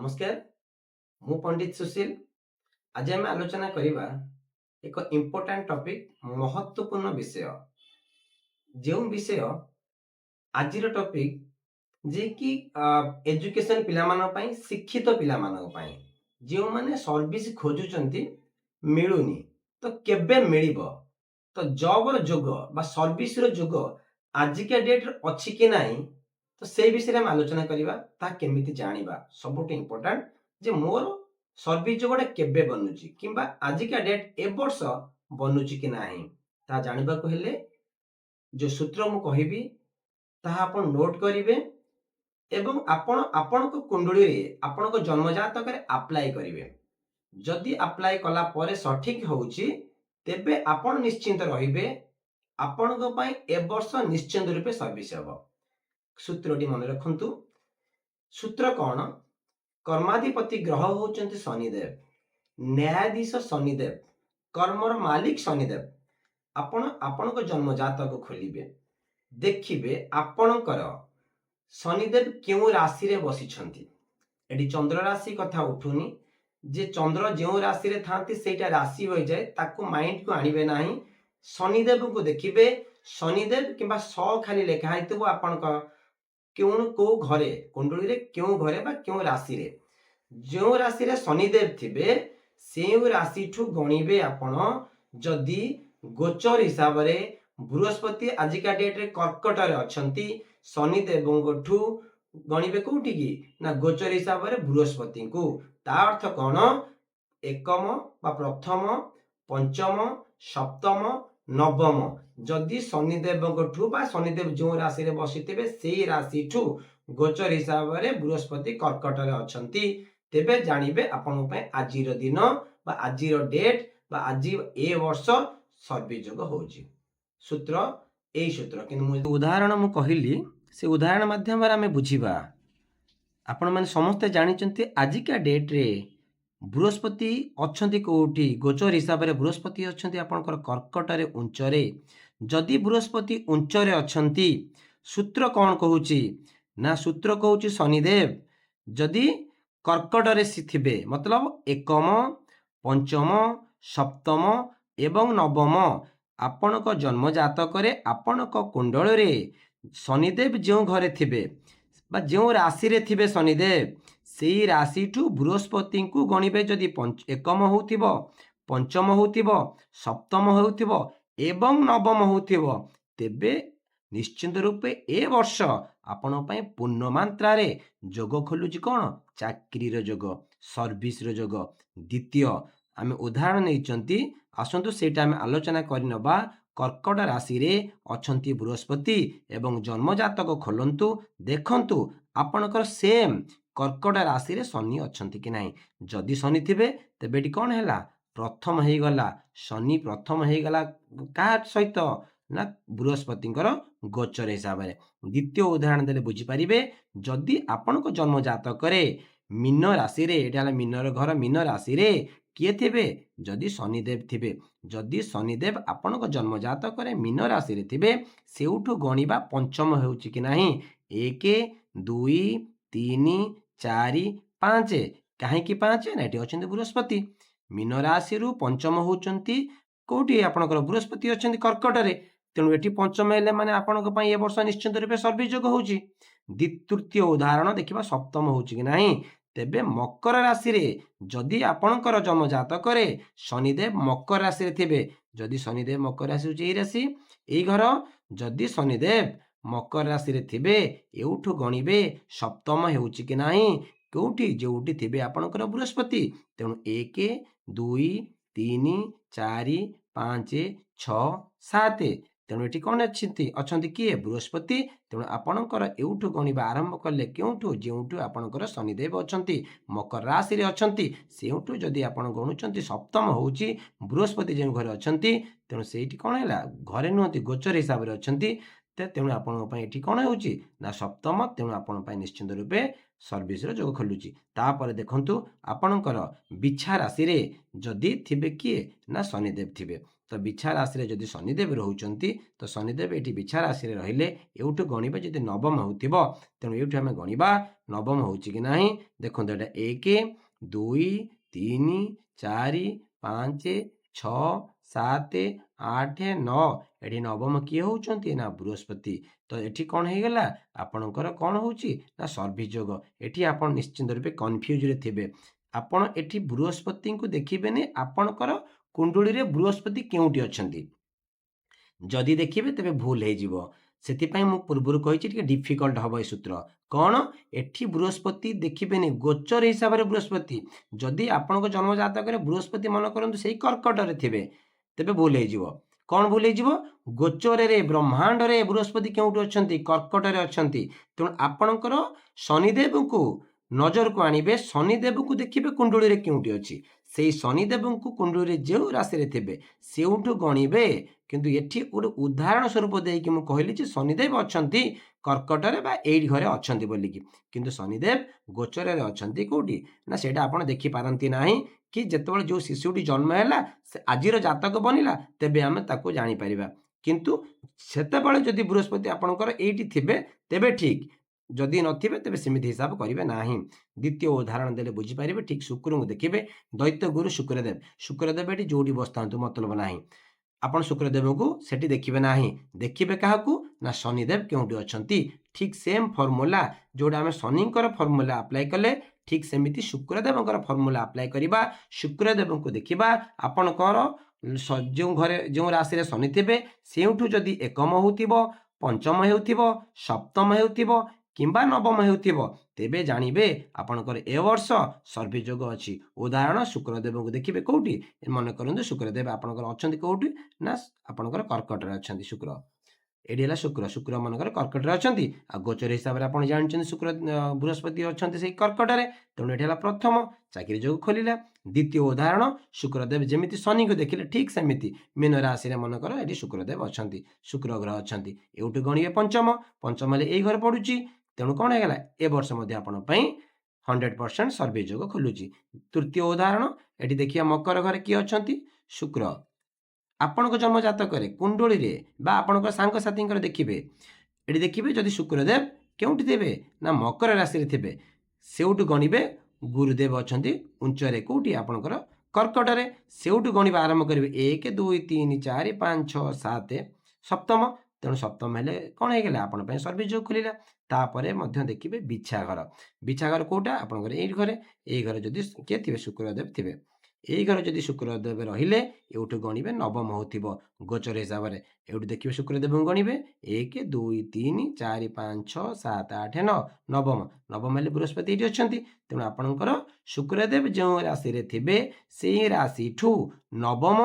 नमस्कार मु पंडित सुशील। आज आम आलोचना करवा एक इम्पोर्टाट टॉपिक महत्वपूर्ण विषय जो विषय आज टॉपिक जे कि एजुकेशन पिला शिक्षित पिला जो माने सर्विस खोजुचंती मिलूनी तो केबे मिलिबो तो जॉब रो जुग बा सर्विस रो जुग आजिका डेट अच्छी कि नहीं तो से विषय में आलोचना करवा ता केमिति जानिबा सबुठ इम्पोर्टाट जे मोर सर्विस जुगटा केबे बनुची किंबा आजिका डेट ए वर्ष बनुची कि नहीं ता जानिबा को हेले जो सूत्र मु कहिबी ताहा आपण नोट करिवे एवं आपण आपनको कुंडली रे आपनको जन्म जातक रे अप्लाई करिवे। जदि अप्लाई कला परे सठिक होउची तेबे आपण निश्चिंत रहिबे आपनको पई ए वर्ष निश्चिंत रूपे सर्विस हबो। सूत्रटी मन रखंतु। सूत्र कौन? कर्माधिपति ग्रह होचंती शनिदेव, न्यायाधीश शनिदेव, कर्मर मालिक शनिदेव। आपण आपनको जन्म जातक खोलिबे देखिबे आपणकर शनिदेव केउ राशि रे बसिछंती। एडी चंद्र राशि कथा उठुनी जे चंद्र जो राशि रे थांती सेटा राशि हो जाए ताकू माइंड को आनिबे नाही। शनिदेव को देखिबे शनिदेव किंबा स खाली लेखा हेतु आपणक क्यों को घरे कुंडली रे क्यों घरे बा क्यों राशि रे जो राशि रे शनिदेव थिबे से राशि ठू गणिबे आपण जदि गोचर हिसाब रे बृहस्पति आजिका डेट रे कर्कट रे अछंती शनिदेव ठू गणिबे कोठी की ना गोचर हिसाब रे बृहस्पति को ता अर्थ कौन एकम बा प्रथम पंचम सप्तम नवम जदि शनिदेव ठू बा शनिदेव जो राशि रे बसिथिबे सेही राशि ठू गोचर हिसाब रे बृहस्पति कर्कट रे अछंती तेबे जानिबे आपन पे आजिर दिन बा आजिर डेट बा आजि ए वर्ष सर्विस योग होउची। सूत्र एई सूत्र कि उदाहरण मु कहिली से उदाहरण माध्यम रे हमें बुझिबा। आपण माने समस्त जानिचंती आजिका डेट रे बृहस्पति अच्छी कौटी गोचर हिसाब से बृहस्पति अच्छा आपंकर कर्कट रे उच्च रे जदि बृहस्पति उच्च रे अच्छी सूत्र कौन कहूँ ना सूत्र कहूँ शनिदेव जदि कर्कट रे थे मतलब एकम पंचम सप्तम एवं नवम आपणक जन्म जातक आपणक कुंडल रे शनिदेव जो घरे थे जो राशि रे थे शनिदेव से राशि ठू बृहस्पति को गणिबे जदि एकम होउथिबो पंचम होउथिबो सप्तम होउथिबो एवं नवम होउथिबो तेबे निश्चिंत रूपे ए वर्ष आपण पई पूर्ण मात्रा रे जोग खोलुची कोन चाकरी रो जोग सर्विस रो जोग। द्वितीय आमे उदाहरण नैचंती आसंतु सेटा आमे आलोचना करिनबा। कर्कट राशि रे अछंती बृहस्पति एवं जन्म जातक खोलंतु देखंतु आपणकर सेम कर्कट राशि रे शनि अछंती कि नहीं जदि शनि थिबे तेबे टी कोन हैला प्रथम हे गला शनि प्रथम हे गला का सहित ना बृहस्पतिଙ୍କର गोचर हिसाब रे। द्वितीय उदाहरण देले बुझी परिबे जदि आपनको जन्म जातक रे मीन राशि रे एटा मीनर घर मीन राशि रे किए थिबे जदि शनिदेव थिबे जदि शनिदेव आपणक जन्म जातक रे मीन राशि रे थिबे सेउठु गणिबा पंचम हेउची कि नाही 1 2 3 4 5 कहीं 5 ना ये अच्छा बृहस्पति मीन राशि पंचम होती कौटी आपंकर बृहस्पति अच्छा कर्कट रे तेणु ये पंचम हेले माने आपंक ए वर्ष निश्चित रूपे सर्विस योग होउची। तृतीय उदाहरण देखिबा सप्तम होउची कि नाही तेबे मकर राशि रे जदि आपणकर जन्म जातक रे शनिदेव मकर राशि रे थिबे जदि शनिदेव मकर राशि होची राशि एई घर जदि शनिदेव मकर राशि रे थिबे एउठु गणिबे सप्तम हेउची कि नाही कोठी जोठी थिबे आपणकर बृहस्पति तेणु 1 2 3 4 5 6 7 तेणु एटी कौन अच्छी किए बृहस्पति तेणु आपणकर एउठु गणिबा आरंभ कले केउठु जेउठु आपणकर शनिदेव अच्छी मकर राशि रे अच्छी सेउठु जदि आपण गणुचंती सप्तम होउची बृहस्पति जो घर अच्छी तेणु सेठी कौन है घरे नुहति गोचर हिसाब से अच्छी तेणु आपण कौन होउची ना सप्तम तेणु आपण निश्चिंत रूपे ସର୍ଭିସର ଯୋଗ ଖୋଲୁଛି। ତାପରେ ଦେଖନ୍ତୁ ଆପଣଙ୍କର ବିଛା ରାଶିରେ ଯଦି ଥିବେ କିଏ ନା ଶନିଦେବ ଥିବେ। ତ ବିଛା ରାଶିରେ ଯଦି ଶନିଦେବ ରହୁଛନ୍ତି ତ ଶନିଦେବ ଏଠି ବିଛା ରାଶିରେ ରହିଲେ ଏଉଠୁ ଗଣିବେ ଯଦି ନବମ ହେଉଥିବ, ତେଣୁ ଏଇଠୁ ଆମେ ଗଣିବା ନବମ ହେଉଛି କି ନାହିଁ। ଦେଖନ୍ତୁ ଏଇଟା 1 2 3 4 5 6 7 8 9 ଏଠି ନବମ କିଏ ହେଉଛନ୍ତି ନା ବୃହସ୍ପତି। ତ ଏଠି କ'ଣ ହେଇଗଲା ଆପଣଙ୍କର କ'ଣ ହେଉଛି ନା ସର୍ଭିସ ଯୋଗ। ଏଠି ଆପଣ ନିଶ୍ଚିନ୍ତ ରୂପେ କନଫ୍ୟୁଜରେ ଥିବେ। ଆପଣ ଏଠି ବୃହସ୍ପତିଙ୍କୁ ଦେଖିବେନି ଆପଣଙ୍କର କୁଣ୍ଡଳୀରେ ବୃହସ୍ପତି କେଉଁଠି ଅଛନ୍ତି। ଯଦି ଦେଖିବେ ତେବେ ଭୁଲ ହେଇଯିବ। ସେଥିପାଇଁ ମୁଁ ପୂର୍ବରୁ କହିଛି ଟିକେ ଡିଫିକଲ୍ଟ ହେବ ଏ ସୂତ୍ର। କ'ଣ ଏଠି ବୃହସ୍ପତି ଦେଖିବେନି ଗୋଚର ହିସାବରେ ବୃହସ୍ପତି। ଯଦି ଆପଣଙ୍କ ଜନ୍ମ ଜାତକରେ ବୃହସ୍ପତି ମନେ କରନ୍ତୁ ସେଇ କର୍କଟରେ ଥିବେ ତେବେ ଭୁଲ ହେଇଯିବ। କ'ଣ ଭୁଲ ହେଇଯିବ? ଗୋଚରରେ ବ୍ରହ୍ମାଣ୍ଡରେ ବୃହସ୍ପତି କେଉଁଠି ଅଛନ୍ତି? କର୍କଟରେ ଅଛନ୍ତି। ତେଣୁ ଆପଣଙ୍କର ଶନିଦେବଙ୍କୁ ନଜରକୁ ଆଣିବେ, ଶନିଦେବଙ୍କୁ ଦେଖିବେ କୁଣ୍ଡଳୀରେ କେଉଁଠି ଅଛି। ସେଇ ଶନିଦେବଙ୍କୁ କୁଣ୍ଡଳୀରେ ଯେଉଁ ରାଶିରେ ଥିବେ ସେଇଠୁ ଗଣିବେ। କିନ୍ତୁ ଏଠି ଗୋଟେ ଉଦାହରଣ ସ୍ୱରୂପ ଦେଇକି ମୁଁ କହିଲି ଯେ ଶନିଦେବ ଅଛନ୍ତି କର୍କଟରେ ବା ଏଇଠି ଘରେ ଅଛନ୍ତି ବୋଲିକି, କିନ୍ତୁ ଶନିଦେବ ଗୋଚରରେ ଅଛନ୍ତି କେଉଁଠି ନା ସେଇଟା ଆପଣ ଦେଖିପାରନ୍ତି ନାହିଁ। କି ଯେତେବେଳେ ଯେଉଁ ଶିଶୁଟି ଜନ୍ମ ହେଲା ସେ ଆଜିର ଜାତକ ବନିଲା ତେବେ ଆମେ ତାକୁ ଜାଣିପାରିବା। କିନ୍ତୁ ସେତେବେଳେ ଯଦି ବୃହସ୍ପତି ଆପଣଙ୍କର ଏଇଠି ଥିବେ ତେବେ ଠିକ୍, ଯଦି ନଥିବେ ତେବେ ସେମିତି ହିସାବ କରିବେ ନାହିଁ। ଦ୍ୱିତୀୟ ଉଦାହରଣ ଦେଲେ ବୁଝିପାରିବେ। ଠିକ୍ ଶୁକ୍ରଙ୍କୁ ଦେଖିବେ, ଦୈତ୍ୟ ଗୁରୁ ଶୁକ୍ରଦେବ। ଶୁକ୍ରଦେବ ଏଠି ଯୋଉଠି ବସିଥାନ୍ତୁ ମତଲବ ନାହିଁ, ଆପଣ ଶୁକ୍ରଦେବଙ୍କୁ ସେଠି ଦେଖିବେ ନାହିଁ। ଦେଖିବେ କାହାକୁ ନା ଶନିଦେବ କେଉଁଠି ଅଛନ୍ତି। ଠିକ୍ ସେମ୍ ଫର୍ମୁଲା ଯୋଉଟା ଆମେ ଶନିଙ୍କର ଫର୍ମୁଲା ଆପ୍ଲାଏ କଲେ ଠିକ୍ ସେମିତି ଶୁକ୍ରଦେବଙ୍କର ଫର୍ମୁଲା ଆପ୍ଲାଏ କରିବା। ଶୁକ୍ରଦେବଙ୍କୁ ଦେଖିବା ଆପଣଙ୍କର ଯେଉଁ ଘରେ ଯେଉଁ ରାଶିରେ ଶନି ଥିବେ ସେଇଠୁ ଯଦି ଏକମ ହେଉଥିବ, ପଞ୍ଚମ ହେଉଥିବ, ସପ୍ତମ ହେଉଥିବ କିମ୍ବା ନବମ ହେଉଥିବ ତେବେ ଜାଣିବେ ଆପଣଙ୍କର ଏ ବର୍ଷ ସର୍ଭିସ ଯୋଗ ଅଛି। ଉଦାହରଣ ଶୁକ୍ରଦେବଙ୍କୁ ଦେଖିବେ କେଉଁଠି, ମନେ କରନ୍ତୁ ଶୁକ୍ରଦେବ ଆପଣଙ୍କର ଅଛନ୍ତି କେଉଁଠି ନା ଆପଣଙ୍କର କର୍କଟରେ ଅଛନ୍ତି। ଶୁକ୍ର ଏଠି ହେଲା ଶୁକ୍ର ମନେକର କର୍କଟରେ ଅଛନ୍ତି। ଆଉ ଗୋଚର ହିସାବରେ ଆପଣ ଜାଣିଛନ୍ତି ଶୁକ୍ର ବୃହସ୍ପତି ଅଛନ୍ତି ସେଇ କର୍କଟରେ, ତେଣୁ ଏଠି ହେଲା ପ୍ରଥମ ଚାକିରି ଯୋଗ ଖୋଲିଲା। ଦ୍ୱିତୀୟ ଉଦାହରଣ ଶୁକ୍ରଦେବ ଯେମିତି ଶନିଙ୍କୁ ଦେଖିଲେ ଠିକ୍ ସେମିତି ମୀନ ରାଶିରେ ମନେକର ଏଠି ଶୁକ୍ରଦେବ ଅଛନ୍ତି, ଶୁକ୍ର ଗ୍ରହ ଅଛନ୍ତି, ଏଉଠୁ ଗଣିବେ ପଞ୍ଚମ ହେଲେ ଏଇ ଘରେ ପଡୁଛି। ତେଣୁ କ'ଣ ହେଇଗଲା ଏ ବର୍ଷ ମଧ୍ୟ ଆପଣଙ୍କ ପାଇଁ 100% ସର୍ଭିସ ଯୋଗ ଖୋଲୁଛି। ତୃତୀୟ ଉଦାହରଣ ଏଠି ଦେଖିବା ମକର ଘରେ କିଏ ଅଛନ୍ତି? ଶୁକ୍ର। ଆପଣଙ୍କ ଜନ୍ମ ଜାତକରେ କୁଣ୍ଡଳୀରେ ବା ଆପଣଙ୍କ ସାଙ୍ଗସାଥୀଙ୍କର ଦେଖିବେ, ଏଠି ଦେଖିବେ ଯଦି ଶୁକ୍ରଦେବ କେଉଁଠି ଥିବେ ନା ମକର ରାଶିରେ ଥିବେ ସେଇଠୁ ଗଣିବେ ଗୁରୁଦେବ ଅଛନ୍ତି ଉଞ୍ଚରେ କେଉଁଠି ଆପଣଙ୍କର କର୍କଟରେ। ସେଇଠୁ ଗଣିବା ଆରମ୍ଭ କରିବେ 1 2 3 4 5 6 7 ସପ୍ତମ। ତେଣୁ ସପ୍ତମ ହେଲେ କ'ଣ ହେଇଗଲା ଆପଣ ପାଇଁ ସର୍ଭିସ ଯୋଗ ଖୋଲିଲା। ତାପରେ ମଧ୍ୟ ଦେଖିବେ ବିଛା ଘର। ବିଛା ଘର କୋଉଟା ଆପଣଙ୍କର ଏଇ ଘରେ। ଏଇ ଘରେ ଯଦି କିଏ ଥିବେ ଶୁକ୍ରଦେବ ଥିବେ, ଏଇ ଘରେ ଯଦି ଶୁକ୍ରଦେବ ରହିଲେ ଏଉଠୁ ଗଣିବେ ନବମ ହେଉଥିବ ଗୋଚର ହିସାବରେ। ଏଉଠୁ ଦେଖିବେ ଶୁକ୍ରଦେବଙ୍କୁ ଗଣିବେ 1 2 3 4 5 6 7 8 9 ନବମ ହେଲେ ବୃହସ୍ପତି ଏଠି ଅଛନ୍ତି। ତେଣୁ ଆପଣଙ୍କର ଶୁକ୍ରଦେବ ଯେଉଁ ରାଶିରେ ଥିବେ ସେଇ ରାଶିଠୁ ନବମ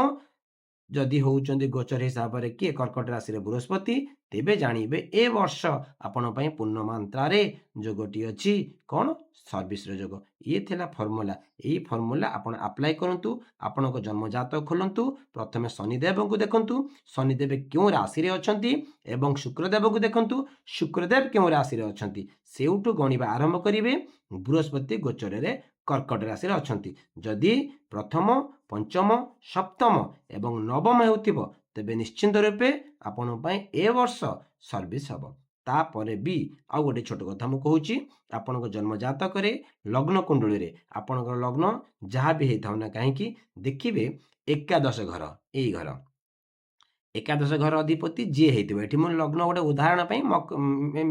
ଯଦି ହେଉଛନ୍ତି ଗୋଚର ହିସାବରେ କିଏ କର୍କଟ ରାଶିରେ ବୃହସ୍ପତି, ତେବେ ଜାଣିବେ ଏ ବର୍ଷ ଆପଣଙ୍କ ପାଇଁ ପୂର୍ଣ୍ଣ ମାତ୍ରାରେ ଯୋଗଟି ଅଛି। କ'ଣ? ସର୍ଭିସର ଯୋଗ। ଇଏ ଥିଲା ଫର୍ମୁଲା। ଏଇ ଫର୍ମୁଲା ଆପଣ ଆପ୍ଲାଏ କରନ୍ତୁ। ଆପଣଙ୍କ ଜନ୍ମଜାତକ ଖୋଲନ୍ତୁ, ପ୍ରଥମେ ଶନିଦେବଙ୍କୁ ଦେଖନ୍ତୁ ଶନିଦେବ କେଉଁ ରାଶିରେ ଅଛନ୍ତି ଏବଂ ଶୁକ୍ରଦେବଙ୍କୁ ଦେଖନ୍ତୁ ଶୁକ୍ରଦେବ କେଉଁ ରାଶିରେ ଅଛନ୍ତି। ସେଇଠୁ ଗଣିବା ଆରମ୍ଭ କରିବେ। ବୃହସ୍ପତି ଗୋଚରରେ କର୍କଟ ରାଶିରେ ଅଛନ୍ତି। ଯଦି ପ୍ରଥମ, ପଞ୍ଚମ, ସପ୍ତମ ଏବଂ ନବମ ହେଉଥିବ ତେବେ ନିଶ୍ଚିନ୍ତ ରୂପେ ଆପଣଙ୍କ ପାଇଁ ଏ ବର୍ଷ ସର୍ଭିସ ହେବ। ତାପରେ ବି ଆଉ ଗୋଟେ ଛୋଟ କଥା ମୁଁ କହୁଛି, ଆପଣଙ୍କ ଜନ୍ମ ଜାତକରେ ଲଗ୍ନ କୁଣ୍ଡଳୀରେ ଆପଣଙ୍କର ଲଗ୍ନ ଯାହା ବି ହେଇଥାଉ ନା କାହିଁକି ଦେଖିବେ ଏକାଦଶ ଘର, ଏଇ ଘର ଏକାଦଶ ଘର ଅଧିପତି ଯିଏ ହେଇଥିବ, ଏଠି ମୁଁ ଲଗ୍ନ ଗୋଟେ ଉଦାହରଣ ପାଇଁ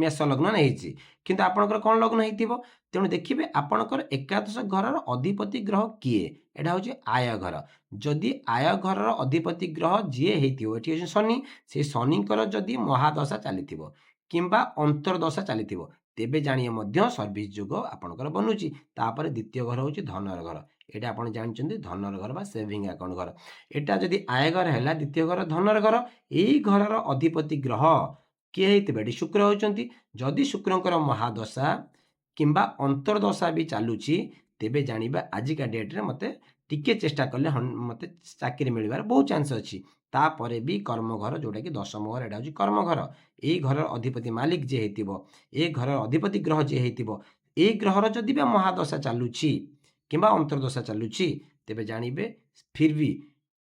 ମେଷ ଲଗ୍ନ ନେଇଛି, କିନ୍ତୁ ଆପଣଙ୍କର କ'ଣ ଲଗ୍ନ ହେଇଥିବ। ତେଣୁ ଦେଖିବେ ଆପଣଙ୍କର ଏକାଦଶ ଘରର ଅଧିପତି ଗ୍ରହ କିଏ, ଏଇଟା ହେଉଛି ଆୟ ଘର। ଯଦି ଆୟ ଘରର ଅଧିପତି ଗ୍ରହ ଯିଏ ହେଇଥିବ, ଏଠି ହେଉଛି ଶନି, ସେ ଶନିଙ୍କର ଯଦି ମହାଦଶା ଚାଲିଥିବ କିମ୍ବା ଅନ୍ତର୍ଦଶା ଚାଲିଥିବ ତେବେ ଜାଣିବେ ମଧ୍ୟ ସର୍ଭିସ ଯୋଗ ଆପଣଙ୍କର ବନୁଛି। ତାପରେ ଦ୍ୱିତୀୟ ଘର ହେଉଛି ଧନର ଘର। ଏଇଟା ଆପଣ ଜାଣିଛନ୍ତି ଧନର ଘର ବା ସେଭିଂ ଆକାଉଣ୍ଟ ଘର। ଏଇଟା ଯଦି ଆୟ ଘର ହେଲା, ଦ୍ୱିତୀୟ ଘର ଧନର ଘର। ଏଇ ଘରର ଅଧିପତି ଗ୍ରହ କିଏ ହେଇଥିବେ? ଏଠି ଶୁକ୍ର ହେଉଛନ୍ତି। ଯଦି ଶୁକ୍ରଙ୍କର ମହାଦଶା କିମ୍ବା ଅନ୍ତର୍ଦଶା ବି ଚାଲୁଛି ତେବେ ଜାଣିବା ଆଜିକା ଡେଟ୍ରେ ମୋତେ ଟିକେ ଚେଷ୍ଟା କଲେ ମୋତେ ଚାକିରି ମିଳିବାର ବହୁତ ଚାନ୍ସ ଅଛି। ତାପରେ ବି କର୍ମଘର ଯେଉଁଟାକି ଦଶମ ଘର, ଏଇଟା ହେଉଛି କର୍ମଘର। ଏଇ ଘରର ଅଧିପତି ମାଲିକ ଯିଏ ହେଇଥିବ, ଏ ଘରର ଅଧିପତି ଗ୍ରହ ଯିଏ ହେଇଥିବ ଏଇ ଗ୍ରହର ଯଦି ବା ମହାଦଶା ଚାଲୁଛି କିମ୍ବା ଅନ୍ତର୍ଦଶା ଚାଲୁଛି ତେବେ ଜାଣିବେ ଫିର୍ ବି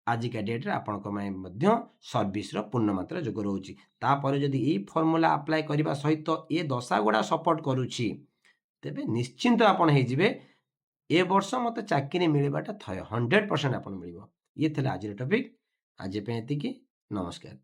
ଆଜିକା ଡେଟ୍ରେ ଆପଣଙ୍କ ପାଇଁ ମଧ୍ୟ ସର୍ଭିସର ପୂର୍ଣ୍ଣମାତ୍ରା ଯୋଗ ରହୁଛି। ତାପରେ ଯଦି ଏଇ ଫର୍ମୁଲା ଆପ୍ଲାଏ କରିବା ସହିତ ଏ ଦଶା ଗୁଡ଼ା ସପୋର୍ଟ କରୁଛି ତେବେ ନିଶ୍ଚିନ୍ତ ଆପଣ ହେଇଯିବେ ଏ ବର୍ଷ ମୋତେ ଚାକିରି ମିଳିବାଟା ଥୟ 100% ଆପଣ ମିଳିବ। ଇଏ ଥିଲା ଆଜିର ଟପିକ୍। ଆଜି ପାଇଁ ଏତିକି। ନମସ୍କାର।